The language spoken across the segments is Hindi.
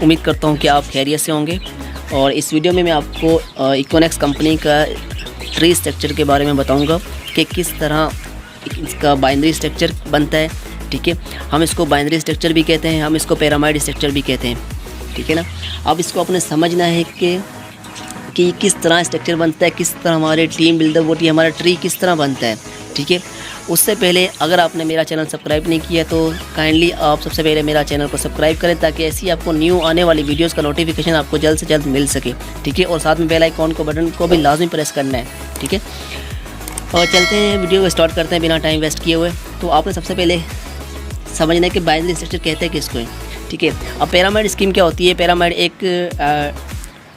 उम्मीद करता हूँ कि आप खैरियत से होंगे। और इस वीडियो में मैं आपको इकोनेक्स कंपनी का ट्री स्ट्रक्चर के बारे में बताऊँगा कि किस तरह इसका बाइनरी स्ट्रक्चर बनता है। ठीक है, हम इसको बाइनरी स्ट्रक्चर भी कहते हैं, हम इसको पिरामिड स्ट्रक्चर भी कहते हैं। ठीक है ना। अब इसको आपने समझना है कि किस तरह स्ट्रक्चर बनता है, किस तरह हमारे टीम बिल्डर बोटी हमारा ट्री किस तरह बनता है। ठीक है, उससे पहले अगर आपने मेरा चैनल सब्सक्राइब नहीं किया तो काइंडली आप सबसे पहले मेरा चैनल को सब्सक्राइब करें, ताकि ऐसी आपको न्यू आने वाली वीडियोस का नोटिफिकेशन आपको जल्द से जल्द मिल सके। ठीक है, और साथ में बेल आइकॉन को बटन को भी लाजमी प्रेस करना है। ठीक है, और चलते हैं वीडियो को स्टार्ट करते हैं बिना टाइम वेस्ट किए हुए। तो आपने सबसे पहले समझना है कि बाइनरी स्ट्रक्चर कहते हैं किसको है। ठीक है, अब पिरामिड स्कीम क्या होती है। पिरामिड एक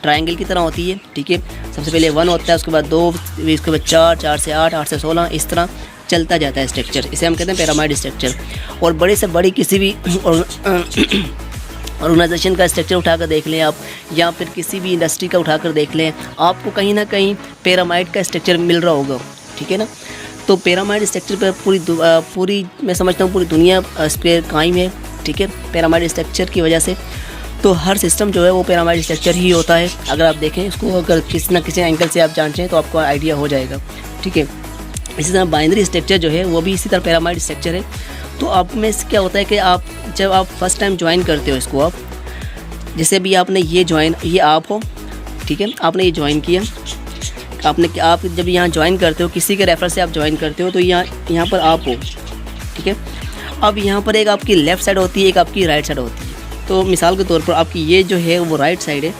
ट्रायंगल की तरह होती है। ठीक है, सबसे पहले 1 होता है, उसके बाद 2, इसके बाद 4, 4 से 8, 8 से 16, इस तरह चलता जाता है स्ट्रक्चर। इसे हम कहते हैं पिरामिड स्ट्रक्चर। और बड़े से बड़ी किसी भी ऑर्गेनाइजेशन का स्ट्रक्चर उठाकर देख लें आप, या फिर किसी भी इंडस्ट्री का उठाकर देख लें, आपको कहीं ना कहीं पिरामिड का स्ट्रक्चर मिल रहा होगा। ठीक है ना। तो पिरामिड स्ट्रक्चर पर पूरी मैं समझता हूँ पूरी दुनिया इस पर कायम है। ठीक है, पिरामिड स्ट्रक्चर की वजह से तो हर सिस्टम जो है वो पिरामिड स्ट्रक्चर ही होता है। अगर आप देखें इसको, अगर किसी ना किसी एंगल से आप जांचें तो आपको आइडिया हो जाएगा। ठीक है, इसी तरह बाइनरी स्ट्रक्चर जो है वो भी इसी तरह पिरामिड स्ट्रक्चर है। तो आप में क्या होता है कि आप जब आप फर्स्ट टाइम ज्वाइन करते हो इसको, आप जैसे भी आपने ये आप हो। ठीक है, आपने ये ज्वाइन किया, आप जब यहाँ ज्वाइन करते हो, किसी के रेफर से आप ज्वाइन करते हो, तो यहाँ पर आप हो। ठीक है, अब यहाँ पर एक आपकी लेफ़्ट साइड होती है, एक आपकी राइट साइड होती है। तो मिसाल के तौर पर आपकी ये जो है वो राइट साइड है,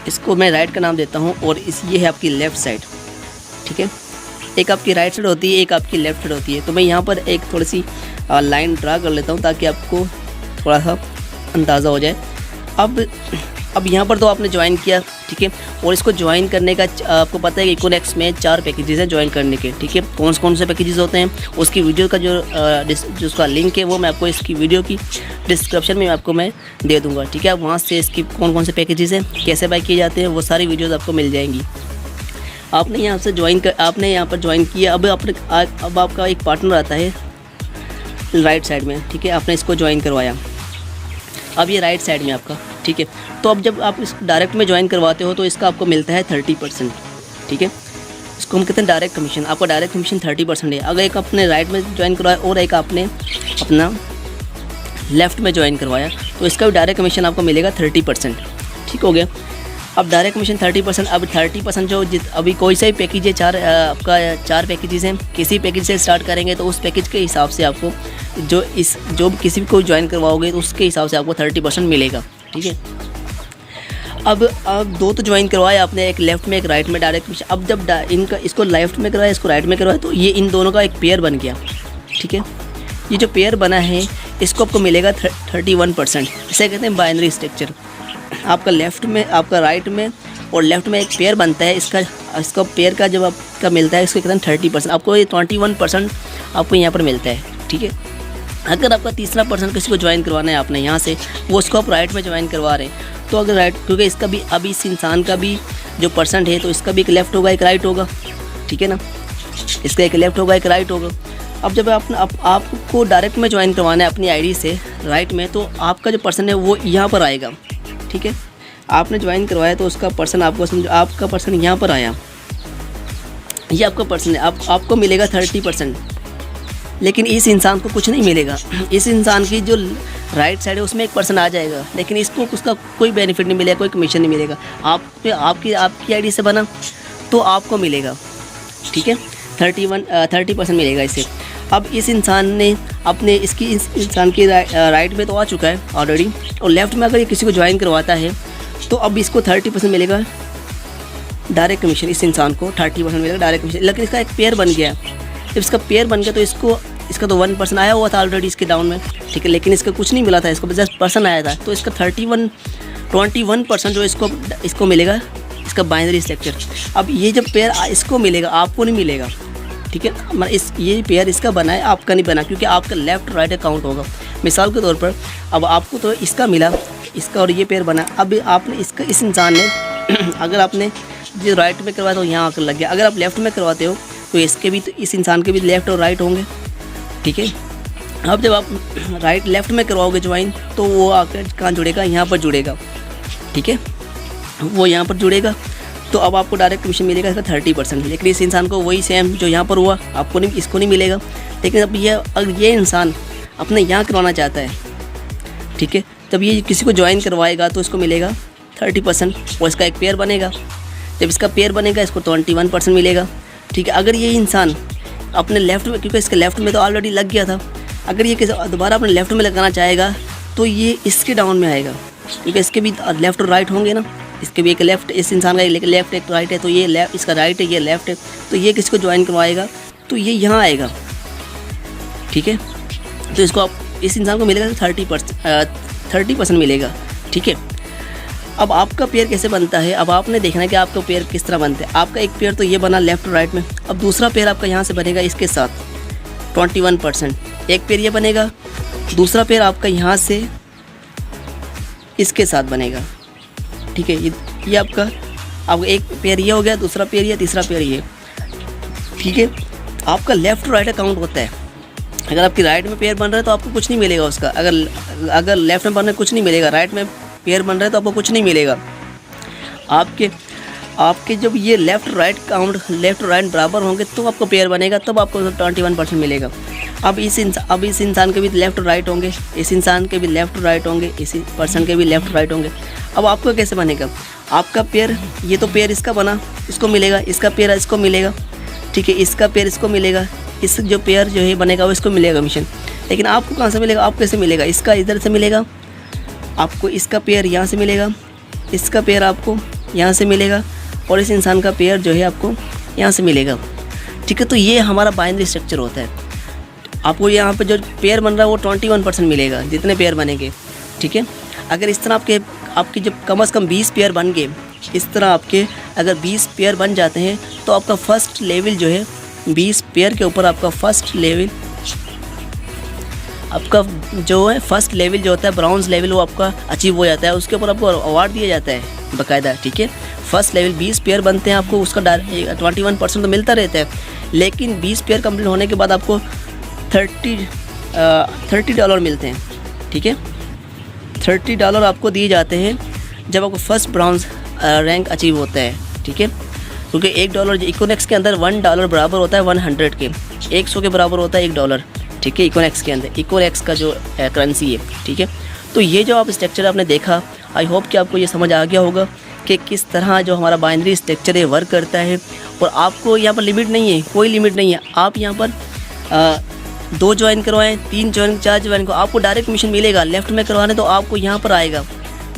इसको मैं राइट का नाम देता हूँ, और ये है आपकी लेफ़्ट साइड। ठीक है, एक आपकी राइट साइड होती है, एक आपकी लेफ़्ट साइड होती है। तो मैं यहाँ पर एक थोड़ी सी लाइन ड्रा कर लेता हूँ ताकि आपको थोड़ा सा अंदाज़ा हो जाए। अब यहाँ पर तो आपने ज्वाइन किया। ठीक है, और इसको ज्वाइन करने का आपको पता है कि इकोनेक्स में 4 पैकेजेस हैं ज्वाइन करने के। ठीक है, कौन से पैकेजेस होते हैं उसकी वीडियो का जो उसका लिंक है वो मैं आपको इसकी वीडियो की डिस्क्रिप्शन में आपको मैं दे दूँगा। ठीक है, आप वहाँ से इसकी कौन से पैकेजेस हैं, कैसे बाय किए जाते हैं, वो सारी वीडियोज़ आपको मिल जाएंगी। आपने यहाँ पर ज्वाइन किया। अब आपका एक पार्टनर आता है राइट साइड में। ठीक है, आपने इसको ज्वाइन करवाया, अब ये राइट साइड में आपका। ठीक है, तो अब जब आप इस डायरेक्ट में ज्वाइन करवाते हो तो इसका आपको मिलता है 30%। ठीक है, इसको हम कहते हैं डायरेक्ट कमीशन। आपका डायरेक्ट कमीशन 30% है। अगर एक आपने राइट में ज्वाइन करवाया और एक आपने अपना लेफ़्ट में ज्वाइन करवाया तो इसका भी डायरेक्ट कमीशन आपको मिलेगा 30%। ठीक हो गया। अब डायरेक्ट कमीशन 30%। अब 30% जो अभी कोई सा भी पैकेज है, आपका 4 पैकेजेस हैं, किसी पैकेज से स्टार्ट करेंगे तो उस पैकेज के हिसाब से आपको जो किसी भी को ज्वाइन करवाओगे तो उसके हिसाब से आपको 30% मिलेगा। ठीक है, अब 2 तो ज्वाइन करवाए आपने, एक लेफ़्ट में एक राइट में डायरेक्ट कमीशन। अब जब इसको लेफ़्ट में करवाया, इसको राइट में करवाया, तो ये इन दोनों का एक पेयर बन गया। ठीक है, ये जो पेयर बना है इसको आपको मिलेगा 31%। इसे कहते हैं बाइनरी स्ट्रक्चर। आपका लेफ़्ट में, आपका राइट में और लेफ़्ट में एक पेयर बनता है। इसका पेयर का जब आपका मिलता है इसको कहते हैं 30%। आपको ये 21% आपको यहाँ पर मिलता है। ठीक है, अगर आपका तीसरा पर्सन किसी को ज्वाइन करवाना है आपने यहाँ से, वो उसको आप राइट में ज्वाइन करवा रहे हैं, तो अगर राइट, क्योंकि इसका भी अभी इस इंसान का भी जो परसेंट है तो इसका भी एक लेफ़्ट होगा एक राइट होगा। ठीक है ना, इसका एक लेफ़्ट होगा एक राइट होगा। अब जब आपको डायरेक्ट में ज्वाइन करवाना है अपनी आईडी से राइट में, तो आपका जो पर्सन है वो यहाँ पर आएगा। ठीक है, आपने ज्वाइन करवाया तो उसका पर्सन आपको समझो, आपका पर्सन यहाँ पर आया, ये आपका पर्सन है, आपको मिलेगा 30%। लेकिन इस इंसान को कुछ नहीं मिलेगा। इस इंसान की जो राइट साइड है उसमें एक पर्सन आ जाएगा, लेकिन इसको उसका कोई बेनिफिट नहीं मिलेगा, कोई कमीशन नहीं मिलेगा। आपकी आईडी से बना तो आपको मिलेगा। ठीक है, 30% मिलेगा इसे। अब इस इंसान ने इस इंसान की राइट में तो आ चुका है ऑलरेडी, और लेफ़्ट में अगर ये किसी को ज्वाइन करवाता है तो अब इसको 30% मिलेगा डायरेक्ट कमीशन। इस इंसान को 30% मिलेगा डायरेक्ट कमीशन। लेकिन इसका एक पेयर बन गया। जब इसका पेयर बन गया तो इसका तो 1% आया हुआ था ऑलरेडी इसके डाउन में। ठीक है, लेकिन इसका कुछ नहीं मिला था, इसको जस्ट पर्सन आया था। तो इसका 21% जो इसको मिलेगा, इसका बाइनरी स्ट्रक्चर। अब ये जब पेयर इसको मिलेगा, आपको नहीं मिलेगा। ठीक है, ये पेयर इसका बना है, आपका नहीं बना, क्योंकि आपका लेफ़्ट राइट अकाउंट होगा। मिसाल के तौर पर अब आपको तो इसका मिला, इसका और ये पेयर बना। अब आपने इस इंसान ने अगर आपने जो राइट में करवाया तो यहाँ आकर लग गया। अगर आप लेफ़्ट में करवाते हो तो इस इंसान के भी लेफ़्ट और राइट होंगे। ठीक है, अब जब आप राइट लेफ़्ट में करवाओगे ज्वाइन तो वो आकर कहाँ जुड़ेगा, यहाँ पर जुड़ेगा, ठीक है, वो यहाँ पर जुड़ेगा। तो अब आपको डायरेक्ट कमीशन मिलेगा इसका 30%। लेकिन इस इंसान को वही सेम जो यहाँ पर हुआ आपको नहीं, इसको नहीं मिलेगा। लेकिन अब अगर ये इंसान अपने यहाँ करवाना चाहता है, ठीक है, तब ये किसी को ज्वाइन करवाएगा तो इसको मिलेगा 30% और इसका एक पेयर बनेगा। जब इसका पेयर बनेगा इसको 21% मिलेगा, ठीक है। अगर ये इंसान अपने लेफ़्ट में, क्योंकि इसके लेफ़्ट में तो ऑलरेडी लग गया था, अगर ये किसी दोबारा अपने लेफ़्ट में लगाना चाहेगा तो ये इसके डाउन में आएगा, क्योंकि इसके भी लेफ़्ट और राइट होंगे ना। इसके भी एक लेफ़्ट, इस इंसान का एक लेफ़्ट एक राइट है, तो ये लेफ़्ट, इसका राइट है, ये लेफ़्ट है, तो ये किसको ज्वाइन करवाएगा तो ये यहाँ आएगा, ठीक है। तो इसको आप, इस इंसान को मिलेगा 30% मिलेगा, ठीक है। अब आपका पेयर कैसे बनता है, अब आपने देखना है कि आपका पेयर किस तरह बनता है। आपका एक पेयर तो ये बना लेफ़्ट और राइट में, अब दूसरा पेयर आपका यहाँ से बनेगा इसके साथ 21%। एक पेयर ये बनेगा, दूसरा पेयर आपका यहाँ से इसके साथ बनेगा, ठीक है। ये आपका एक पेयर ये हो गया, दूसरा पेयर ये, तीसरा पेयर ये, ठीक है। आपका लेफ़्ट और राइट अकाउंट होता है। अगर आपकी राइट में पेयर बन रहा है तो आपको कुछ नहीं मिलेगा उसका, अगर लेफ़्ट में बन रहा है कुछ नहीं मिलेगा, राइट में पेयर बन रहा है तो आपको कुछ नहीं मिलेगा। आपके जब ये left right count, left right बराबर होंगे तो आपको पेयर बनेगा, तब आपको 21% मिलेगा। अब इस इंसान के भी लेफ़्ट राइट होंगे, इस इंसान के भी लेफ़्ट राइट होंगे, इस पर्सन के भी लेफ़्ट राइट होंगे। अब आपका कैसे बनेगा, आपका पेयर, ये तो पेयर इसका बना, इसको मिलेगा, इसका पेयर इसको मिलेगा, ठीक है, इसका पेयर इसको मिलेगा, इस जो पेयर जो है बनेगा वो इसको मिलेगा कमीशन। लेकिन आपको कहाँ से मिलेगा, आपको कैसे मिलेगा, इसका इधर से मिलेगा, आपको इसका पेयर यहाँ से मिलेगा, इसका पेयर आपको यहाँ से मिलेगा, और इस इंसान का पेयर जो है आपको यहाँ से मिलेगा, ठीक है। तो ये हमारा बाइनरी स्ट्रक्चर होता है। आपको यहाँ पे जो पेयर बन रहा है वो 21% मिलेगा, जितने पेयर बनेंगे, ठीक है। अगर इस तरह आपके जब कम से कम 20 पेयर बन गए, इस तरह आपके अगर 20 पेयर बन जाते हैं तो आपका फ़र्स्ट लेवल जो है 20 पेयर के ऊपर आपका फ़र्स्ट लेवल, आपका जो है फर्स्ट लेवल जो होता है ब्राउन्स लेवल, वो आपका अचीव हो जाता है। उसके ऊपर आपको अवार्ड दिया जाता है बाकायदा, ठीक है। फर्स्ट लेवल 20 पेयर बनते हैं, आपको उसका 21% तो मिलता रहता है। लेकिन 20 पेयर कंप्लीट होने के बाद आपको $30 मिलते हैं, ठीक है। $30 आपको दिए जाते हैं जब आपको फर्स्ट ब्राउन्स रैंक अचीव होता है, ठीक है। क्योंकि $1 इकोनेक्स के अंदर $1 बराबर होता है 100 के, 100 के बराबर होता है $1, ठीक है। इकोनेक्स के अंदर, इकोनेक्स का जो करेंसी है, ठीक है। तो ये जो आप स्ट्रक्चर आपने देखा, आई होप कि आपको ये समझ आ गया होगा कि किस तरह जो हमारा बाइनरी स्ट्रक्चर है वर्क करता है। और आपको यहाँ पर लिमिट नहीं है, कोई लिमिट नहीं है। आप यहाँ पर 2 ज्वाइन करवाएं, 3 ज्वाइन, 4 ज्वाइन को आपको डायरेक्ट कमीशन मिलेगा। लेफ़्ट में करवा रहे हैं तो आपको यहाँ पर आएगा,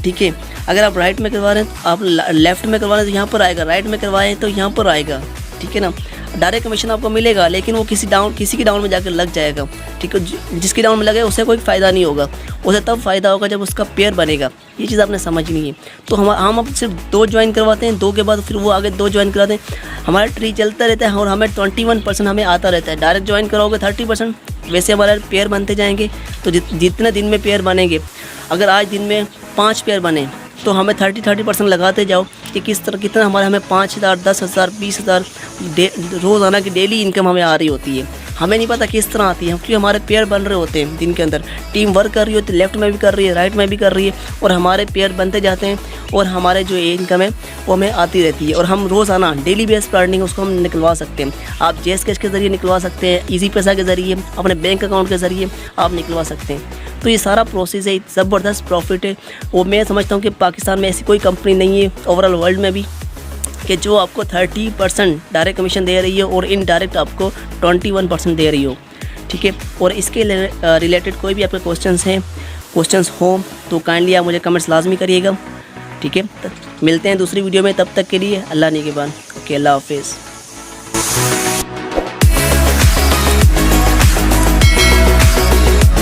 ठीक है। अगर आप राइट में करवा रहे हैं तो आप लेफ़्ट में करवा रहे हैं तो यहाँ पर आएगा, राइट में करवाएं तो यहाँ पर आएगा, ठीक है ना। डायरेक्ट कमीशन आपको मिलेगा, लेकिन वो किसी के डाउन में जाकर लग जाएगा, ठीक है। जिसके डाउन में लगे उसे कोई फ़ायदा नहीं होगा, उसे तब फ़ायदा होगा जब उसका पेयर बनेगा। ये चीज़ आपने समझनी है। तो हम अब सिर्फ 2 ज्वाइन करवाते हैं, 2 के बाद फिर वो आगे 2 ज्वाइन कराते हैं। हमारा ट्री चलता रहता है और हमें 21% हमें आता रहता है। डायरेक्ट ज्वाइन कराओगे 30%, वैसे हमारे पेयर बनते जाएंगे। तो जितने दिन में पेयर बनेंगे, अगर आज दिन में 5 पेयर बने तो हमें 30% लगाते जाओ कि किस तरह कितना हमें 5,000, 10,000, 20,000 रोज़ाना की डेली इनकम हमें आ रही होती है। हमें नहीं पता किस तरह आती है, क्योंकि हमारे पेयर बन रहे होते हैं दिन के अंदर। टीम वर्क कर रही होती है, लेफ़्ट में भी कर रही है, राइट में भी कर रही है, और हमारे पेयर बनते जाते हैं और हमारे जो इनकम है वो हमें आती रहती है। और हम रोज़ाना डेली बेस पर अर्निंग उसको हम निकलवा सकते हैं। आप जेस कैश के ज़रिए निकलवा सकते हैं, ईजी पैसा के ज़रिए, अपने बैंक अकाउंट के ज़रिए आप निकलवा सकते हैं। तो ये सारा प्रोसेस है, ज़बरदस्त प्रॉफिट है। वो मैं समझता हूँ कि पाकिस्तान में ऐसी कोई कंपनी नहीं है, ओवरऑल वर्ल्ड में भी, कि जो आपको 30% डायरेक्ट कमीशन दे रही है और इनडायरेक्ट आपको 21% दे रही हो, ठीक है। और इसके रिलेटेड कोई भी आपके क्वेश्चंस हो तो काइंडली आप मुझे कमेंट्स लाजमी करिएगा, ठीक है। मिलते हैं दूसरी वीडियो में, तब तक के लिए अल्लाह निगहबान। ओके, अल्लाह हाफिज़।